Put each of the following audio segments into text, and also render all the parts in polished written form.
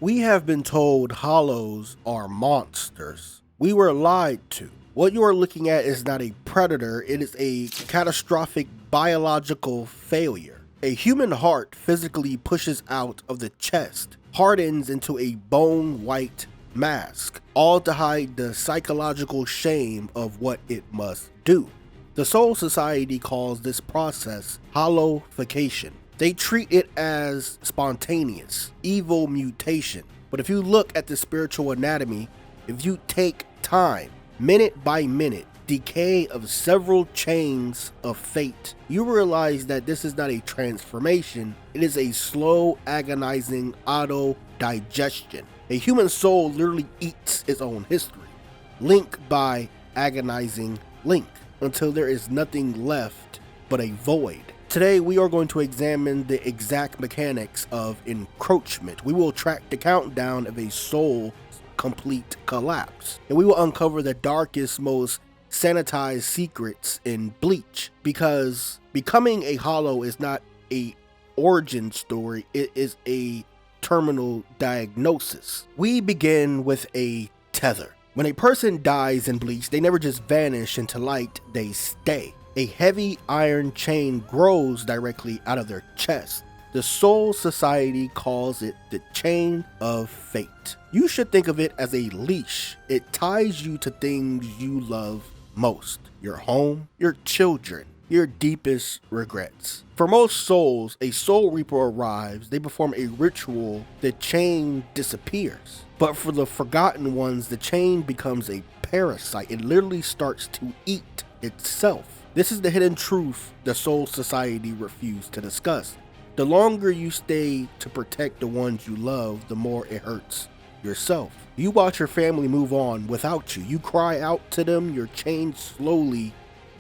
We have been told hollows are monsters. We were lied to. What you are looking at is not a predator, it is a catastrophic biological failure. A human heart physically pushes out of the chest, hardens into a bone-white mask, all to hide the psychological shame of what it must do. The Soul Society calls this process holification. They treat it as spontaneous, evil mutation. But if you look at the spiritual anatomy, if you take time, minute by minute, decay of several chains of fate, you realize that this is not a transformation, it is a slow, agonizing auto-digestion. A human soul literally eats its own history, link by agonizing link, until there is nothing left but a void. Today we are going to examine the exact mechanics of encroachment. We will track the countdown of a soul's complete collapse, and we will uncover the darkest, most sanitized secrets in Bleach, because becoming a hollow is not a origin story, it is a terminal diagnosis. We begin with a tether. When a person dies in Bleach, they never just vanish into light, they stay. A heavy iron chain grows directly out of their chest. The Soul Society calls it the chain of fate. You should think of it as a leash. It ties you to things you love most. Your home, your children, your deepest regrets. For most souls, a soul reaper arrives, they perform a ritual, the chain disappears. But for the forgotten ones, the chain becomes a parasite. It literally starts to eat itself. This is the hidden truth the Soul Society refused to discuss. The longer you stay to protect the ones you love, the more it hurts yourself. You watch your family move on without you. You cry out to them, your chain slowly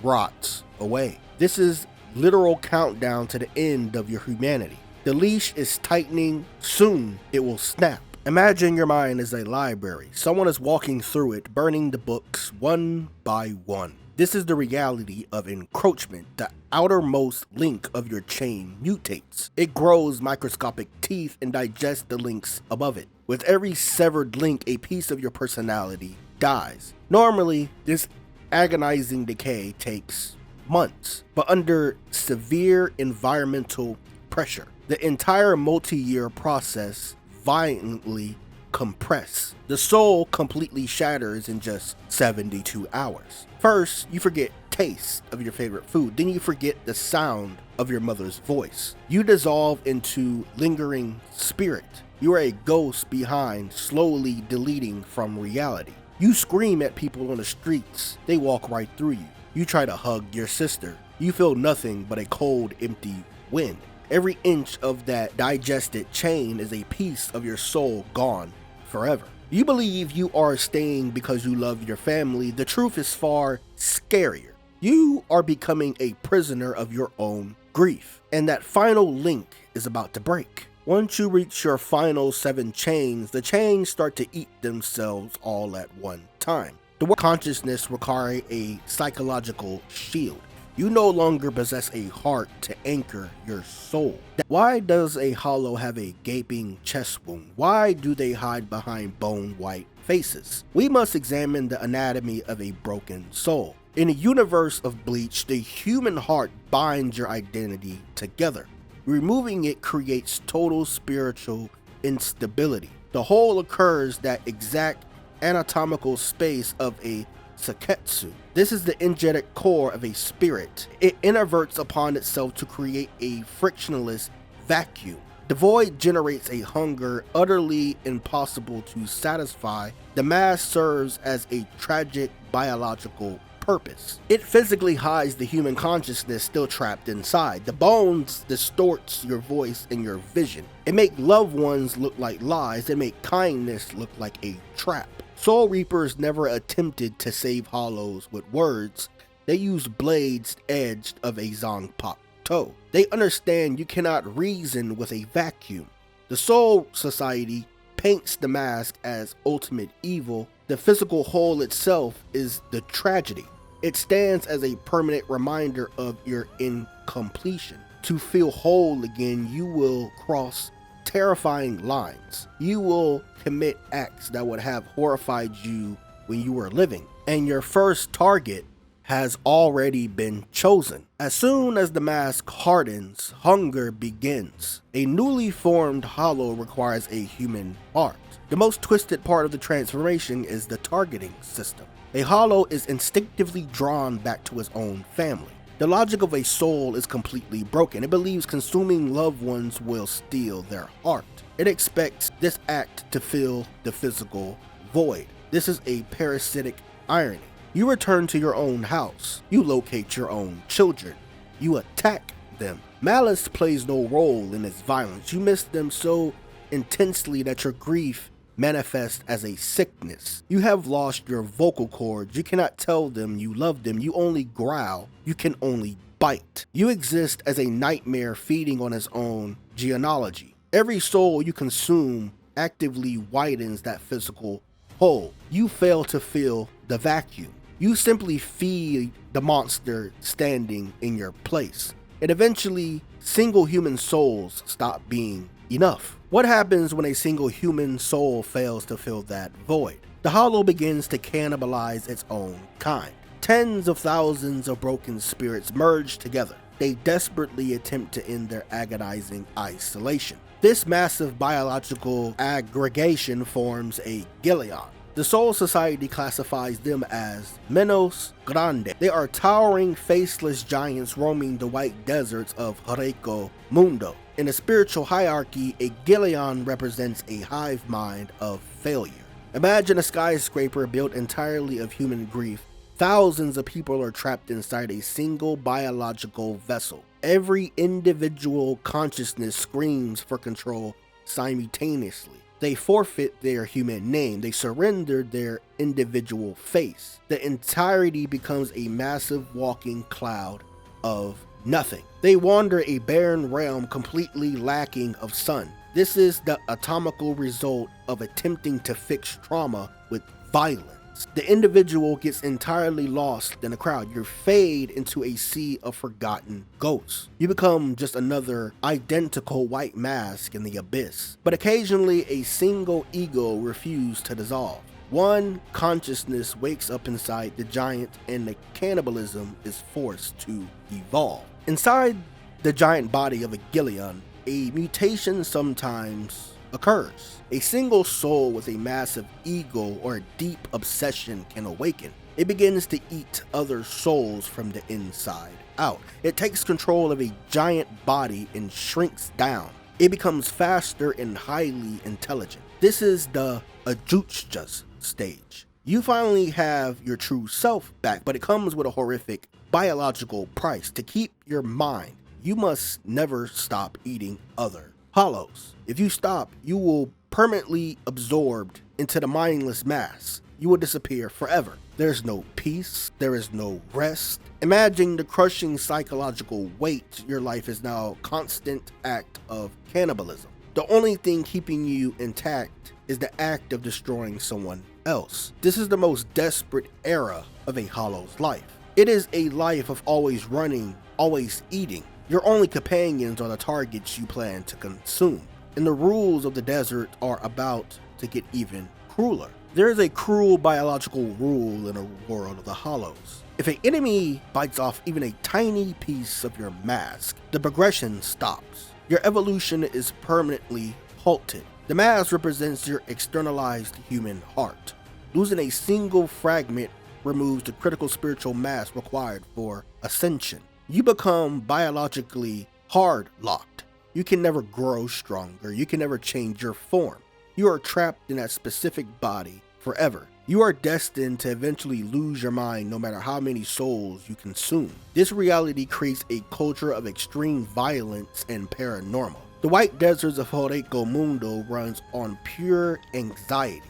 rots away. This is literal countdown to the end of your humanity. The leash is tightening, soon it will snap. Imagine your mind as a library. Someone is walking through it, burning the books one by one. This is the reality of encroachment. The outermost link of your chain mutates. It grows microscopic teeth and digests the links above it. With every severed link, a piece of your personality dies. Normally, this agonizing decay takes months, but under severe environmental pressure, the entire multi-year process violently compress. The soul completely shatters in just 72 hours. First, you forget taste of your favorite food, then you forget the sound of your mother's voice. You dissolve into lingering spirit. You are a ghost behind, slowly deleting from reality. You scream at people on the streets, they walk right through you. You try to hug your sister. You feel nothing but a cold, empty wind. Every inch of that digested chain is a piece of your soul gone forever. You believe you are staying because you love your family. The truth is far scarier. You are becoming a prisoner of your own grief, and that final link is about to break. Once you reach your final 7 chains, the chains start to eat themselves all at one time. The consciousness requires a psychological shield. You no longer possess a heart to anchor your soul. Why does a hollow have a gaping chest wound? Why do they hide behind bone-white faces? We must examine the anatomy of a broken soul. In the universe of Bleach, the human heart binds your identity together. Removing it creates total spiritual instability. The hole occurs that exact anatomical space of a Saketsu. This is the energetic core of a spirit. It inverts upon itself to create a frictionless vacuum. The void generates a hunger utterly impossible to satisfy. The mask serves as a tragic biological purpose. It physically hides the human consciousness still trapped inside. The bones distorts your voice and your vision. It makes loved ones look like lies. It makes kindness look like a trap. Soul Reapers never attempted to save hollows with words. They used blades edged of a Zanpakuto. They understand you cannot reason with a vacuum. The Soul Society paints the mask as ultimate evil. The physical hole itself is the tragedy. It stands as a permanent reminder of your incompletion. To feel whole again, you will cross terrifying lines. You will commit acts that would have horrified you when you were living, and your first target has already been chosen. As soon as the mask hardens, hunger begins. A newly formed hollow requires a human heart. The most twisted part of the transformation is the targeting system. A hollow is instinctively drawn back to his own family. The logic of a soul is completely broken. It believes consuming loved ones will steal their heart. It expects this act to fill the physical void. This is a parasitic irony. You return to your own house. You locate your own children. You attack them. Malice plays no role in its violence. You miss them so intensely that your grief manifests as a sickness. You have lost your vocal cords. You cannot tell them you love them. You only growl. You can only bite. You exist as a nightmare feeding on its own genealogy. Every soul you consume actively widens that physical hole. You fail to fill the vacuum. You simply feed the monster standing in your place. And eventually, single human souls stop being enough. What happens when a single human soul fails to fill that void? The hollow begins to cannibalize its own kind. Tens of thousands of broken spirits merge together. They desperately attempt to end their agonizing isolation. This massive biological aggregation forms a Gillian. The Soul Society classifies them as Menos Grande. They are towering, faceless giants roaming the white deserts of Holification Mundo. In the spiritual hierarchy, a Gillian represents a hive mind of failure. Imagine a skyscraper built entirely of human grief. Thousands of people are trapped inside a single biological vessel. Every individual consciousness screams for control simultaneously. They forfeit their human name. They surrender their individual face. The entirety becomes a massive walking cloud of nothing. They wander a barren realm completely lacking of sun. This is the atomical result of attempting to fix trauma with violence. The individual gets entirely lost in a crowd. You fade into a sea of forgotten ghosts. You become just another identical white mask in the abyss. But occasionally a single ego refuses to dissolve. One consciousness wakes up inside the giant and the cannibalism is forced to evolve. Inside the giant body of a Gillian, a mutation sometimes occurs. A single soul with a massive ego or a deep obsession can awaken. It begins to eat other souls from the inside out. It takes control of a giant body and shrinks down. It becomes faster and highly intelligent. This is the Adjuchas stage. You finally have your true self back, but it comes with a horrific biological price. To keep your mind, you must never stop eating other hollows. If you stop, you will permanently absorbed into the mindless mass. You will disappear forever. There's no peace. There is no rest. Imagine the crushing psychological weight. Your life is now a constant act of cannibalism. The only thing keeping you intact is the act of destroying someone else. This is the most desperate era of a hollow's life. It is a life of always running, always eating. Your only companions are the targets you plan to consume. And the rules of the desert are about to get even crueler. There is a cruel biological rule in a world of the hollows. If an enemy bites off even a tiny piece of your mask, the progression stops. Your evolution is permanently halted. The mask represents your externalized human heart. Losing a single fragment removes the critical spiritual mass required for ascension. You become biologically hard-locked. You can never grow stronger. You can never change your form. You are trapped in that specific body forever. You are destined to eventually lose your mind no matter how many souls you consume. This reality creates a culture of extreme violence and paranormal. The white deserts of Holification Mundo runs on pure anxiety.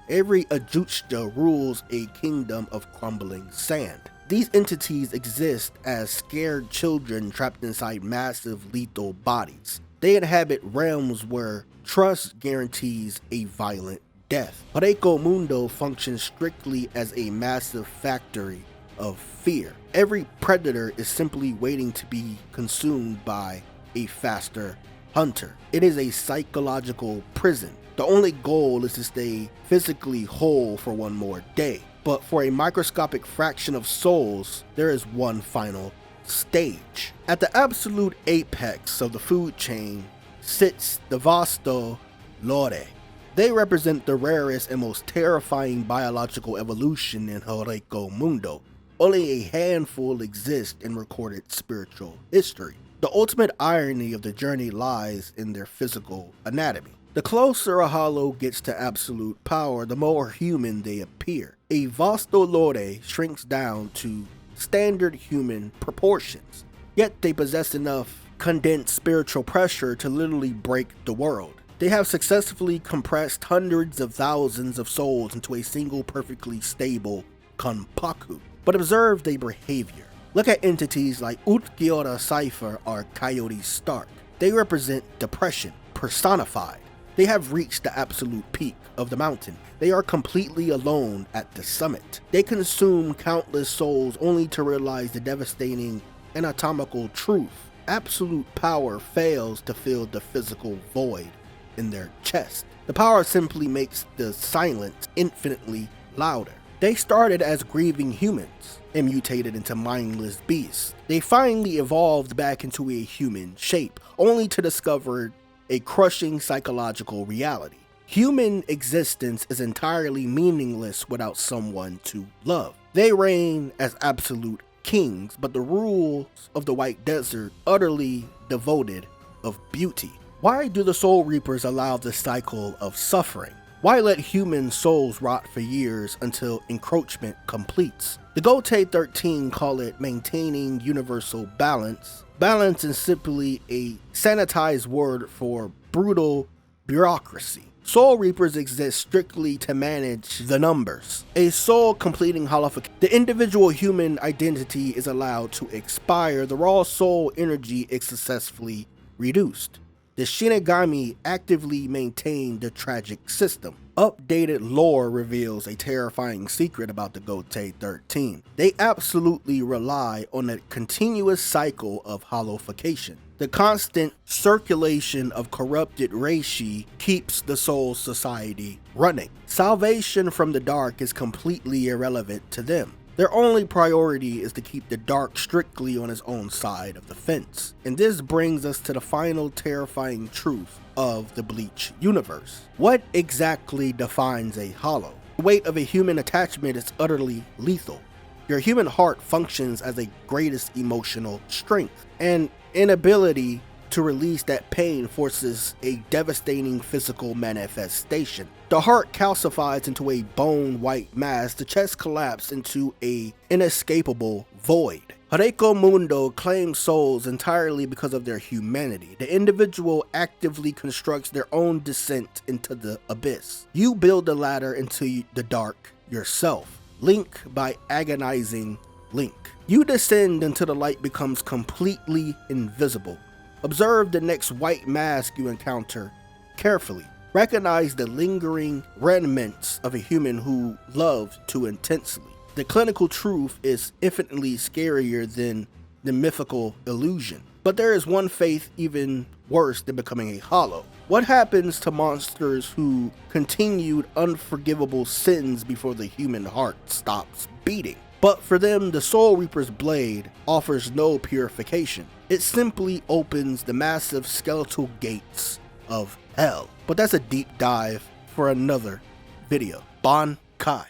Every Adjucha rules a kingdom of crumbling sand. These entities exist as scared children trapped inside massive lethal bodies. They inhabit realms where trust guarantees a violent death. Holification Mundo functions strictly as a massive factory of fear. Every predator is simply waiting to be consumed by a faster hunter. It is a psychological prison. The only goal is to stay physically whole for one more day. But for a microscopic fraction of souls, there is one final stage. At the absolute apex of the food chain sits the Vasto Lorde. They represent the rarest and most terrifying biological evolution in Mundo. Only a handful exist in recorded spiritual history. The ultimate irony of the journey lies in their physical anatomy. The closer a hollow gets to absolute power, the more human they appear. A Vasto Lorde shrinks down to standard human proportions, yet they possess enough condensed spiritual pressure to literally break the world. They have successfully compressed hundreds of thousands of souls into a single perfectly stable Kanpaku. But observe their behavior. Look at entities like Utgiora Cypher or Coyote Stark. They represent depression personified. They have reached the absolute peak of the mountain. They are completely alone at the summit. They consume countless souls only to realize the devastating anatomical truth. Absolute power fails to fill the physical void in their chest. The power simply makes the silence infinitely louder. They started as grieving humans and mutated into mindless beasts. They finally evolved back into a human shape, only to discover a crushing psychological reality. Human existence is entirely meaningless without someone to love. They reign as absolute kings, but the rules of the White Desert utterly devoid of beauty. Why do the Soul Reapers allow this cycle of suffering? Why let human souls rot for years until encroachment completes? The Gotei 13 call it maintaining universal balance. Balance is simply a sanitized word for brutal bureaucracy. Soul Reapers exist strictly to manage the numbers. A soul completing holification. The individual human identity is allowed to expire. The raw soul energy is successfully reduced. The Shinigami actively maintain the tragic system. Updated lore reveals a terrifying secret about the Gotei 13. They absolutely rely on a continuous cycle of holification. The constant circulation of corrupted reishi keeps the soul society running. Salvation from the dark is completely irrelevant to them. Their only priority is to keep the dark strictly on its own side of the fence. And this brings us to the final terrifying truth of the Bleach universe. What exactly defines a hollow? The weight of a human attachment is utterly lethal. Your human heart functions as a greatest emotional strength, and inability to release that pain forces a devastating physical manifestation. The heart calcifies into a bone white mass, the chest collapses into a inescapable void. Mundo claims souls entirely because of their humanity. The individual actively constructs their own descent into the abyss. You build the ladder into the dark yourself. Link by agonizing Link. You descend until the light becomes completely invisible. Observe the next white mask you encounter carefully. Recognize the lingering remnants of a human who loved too intensely. The clinical truth is infinitely scarier than the mythical illusion. But there is one faith even worse than becoming a hollow. What happens to monsters who continued unforgivable sins before the human heart stops beating? But for them, the Soul Reaper's blade offers no purification. It simply opens the massive skeletal gates of hell. But that's a deep dive for another video. Bankai.